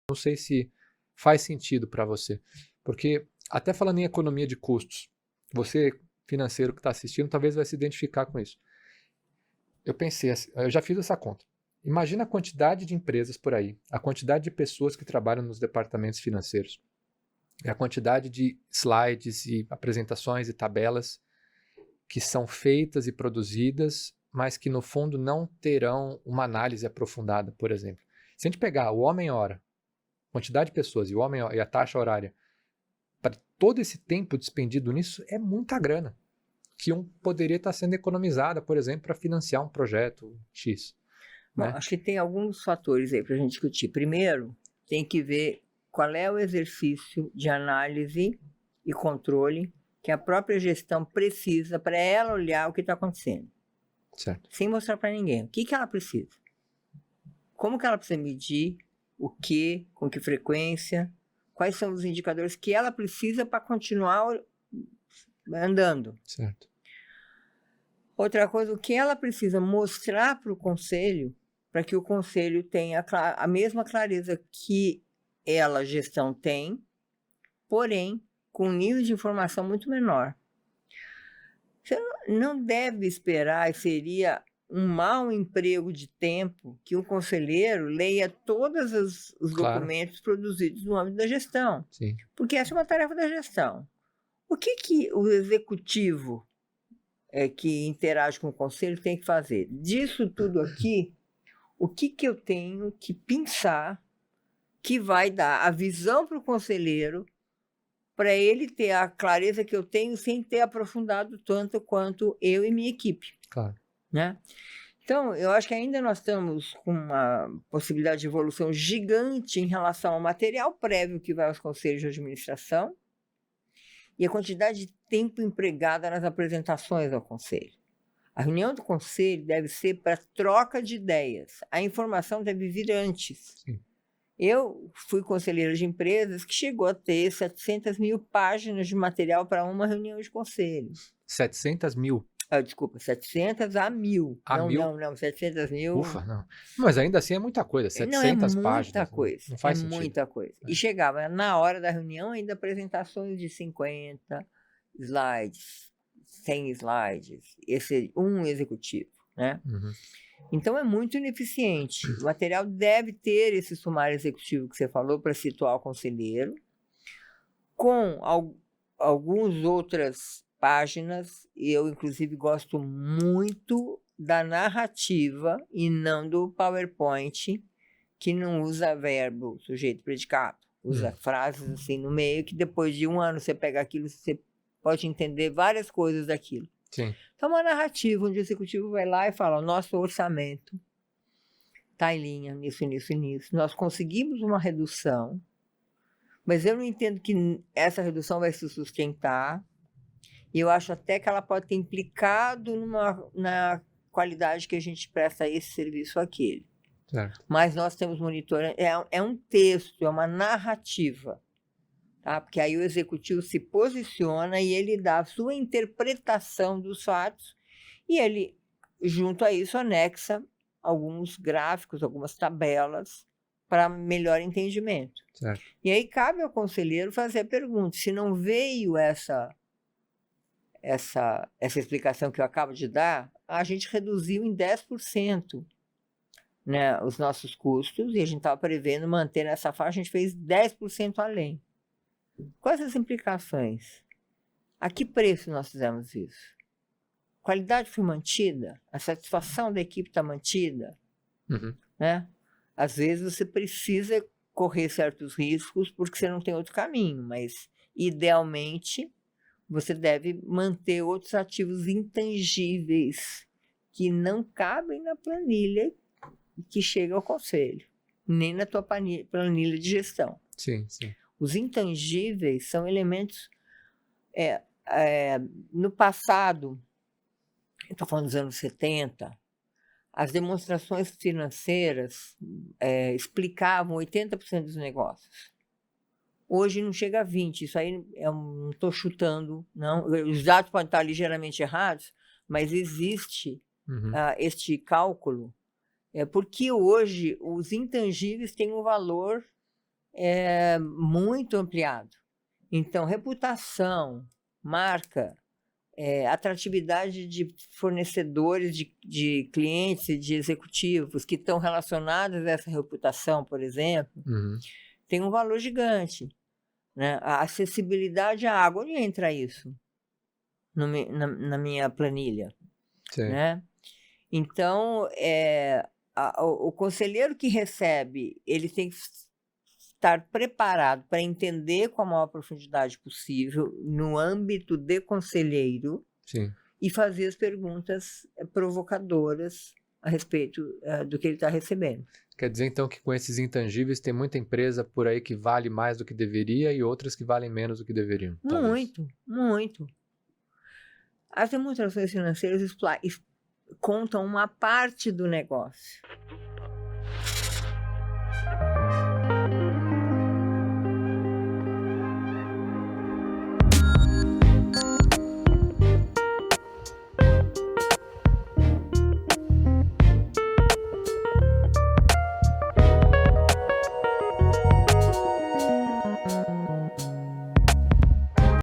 não sei se faz sentido para você. Porque, até falando em economia de custos, você, financeiro que está assistindo, talvez vai se identificar com isso. Eu pensei assim, eu já fiz essa conta. Imagina a quantidade de empresas por aí, a quantidade de pessoas que trabalham nos departamentos financeiros, e a quantidade de slides e apresentações e tabelas que são feitas e produzidas, mas que no fundo não terão uma análise aprofundada, por exemplo. Se a gente pegar o homem-hora, quantidade de pessoas e o homem e a taxa horária, para todo esse tempo despendido nisso, é muita grana que poderia estar sendo economizada, por exemplo, para financiar um projeto X. Bom, Né? acho que tem alguns fatores aí para a gente discutir. Primeiro, tem que ver qual é o exercício de análise e controle que a própria gestão precisa para ela olhar o que está acontecendo. Certo. Sem mostrar para ninguém. O que ela precisa? Como que ela precisa medir? O que? Com que frequência? Quais são os indicadores que ela precisa para continuar andando? Certo. Outra coisa, o que ela precisa mostrar para o conselho, para que o conselho tenha a mesma clareza que ela, gestão, tem, porém, com um nível de informação muito menor. Você não deve esperar, seria um mau emprego de tempo, que o conselheiro leia todos os Claro. documentos produzidos no âmbito da gestão. Sim. Porque essa é uma tarefa da gestão. O que o executivo que interage com o conselho tem que fazer? Disso tudo aqui, o que eu tenho que pensar que vai dar a visão para o conselheiro, para ele ter a clareza que eu tenho sem ter aprofundado tanto quanto eu e minha equipe. Claro. Né? Então, eu acho que ainda nós estamos com uma possibilidade de evolução gigante em relação ao material prévio que vai aos conselhos de administração e a quantidade de tempo empregada nas apresentações ao conselho. A reunião do conselho deve ser para troca de ideias. A informação deve vir antes. Sim. Eu fui conselheira de empresas que chegou a ter 700 mil páginas de material para uma reunião de conselho. 700 mil? Desculpa, 700 a 1000. A não, 1000? não, 700 mil... Ufa, não. Mas ainda assim é muita coisa, 700 não, é muita páginas. Coisa, não faz é sentido. muita coisa. E chegava na hora da reunião ainda apresentações de 50 slides, 100 slides, um executivo, né? Uhum. Então é muito ineficiente. O material deve ter esse sumário executivo que você falou para situar o conselheiro, com algumas outras páginas. Eu, inclusive, gosto muito da narrativa e não do PowerPoint, que não usa verbo, sujeito, predicado. Usa frases assim no meio, que depois de um ano você pega aquilo, você pode entender várias coisas daquilo. Sim. Então, uma narrativa onde o executivo vai lá e fala: o nosso orçamento está em linha nisso, nisso e nisso. Nós conseguimos uma redução, mas eu não entendo que essa redução vai se sustentar. E eu acho até que ela pode ter implicado na qualidade que a gente presta esse serviço ou aquele. Certo. Mas nós temos monitorando. É um texto, é uma narrativa. Tá? Porque aí o executivo se posiciona e ele dá a sua interpretação dos fatos e ele, junto a isso, anexa alguns gráficos, algumas tabelas para melhor entendimento. Certo. E aí cabe ao conselheiro fazer a pergunta: se não veio essa explicação que eu acabo de dar, a gente reduziu em 10%, né, os nossos custos, e a gente estava prevendo manter nessa faixa, a gente fez 10% além. Quais as implicações? A que preço nós fizemos isso? A qualidade foi mantida? A satisfação da equipe está mantida? Uhum. Né? Às vezes você precisa correr certos riscos porque você não tem outro caminho, mas idealmente você deve manter outros ativos intangíveis que não cabem na planilha que chega ao conselho, nem na tua planilha de gestão. Sim, sim. Os intangíveis são elementos... no passado, estou falando dos anos 70, as demonstrações financeiras explicavam 80% dos negócios. Hoje não chega a 20%, isso aí não estou chutando, não. Os dados podem estar ligeiramente errados, mas existe este cálculo, porque hoje os intangíveis têm um valor é muito ampliado. Então, reputação, marca, atratividade de fornecedores, de clientes e de executivos que estão relacionados a essa reputação, por exemplo, tem um valor gigante. Né? A acessibilidade à água, onde entra isso na minha planilha? Né? Então, o conselheiro que recebe, ele tem que estar preparado para entender com a maior profundidade possível no âmbito de conselheiro. Sim. E fazer as perguntas provocadoras a respeito do que ele está recebendo. Quer dizer, então, que com esses intangíveis tem muita empresa por aí que vale mais do que deveria e outras que valem menos do que deveriam. Muito, muito. As demonstrações financeiras contam uma parte do negócio.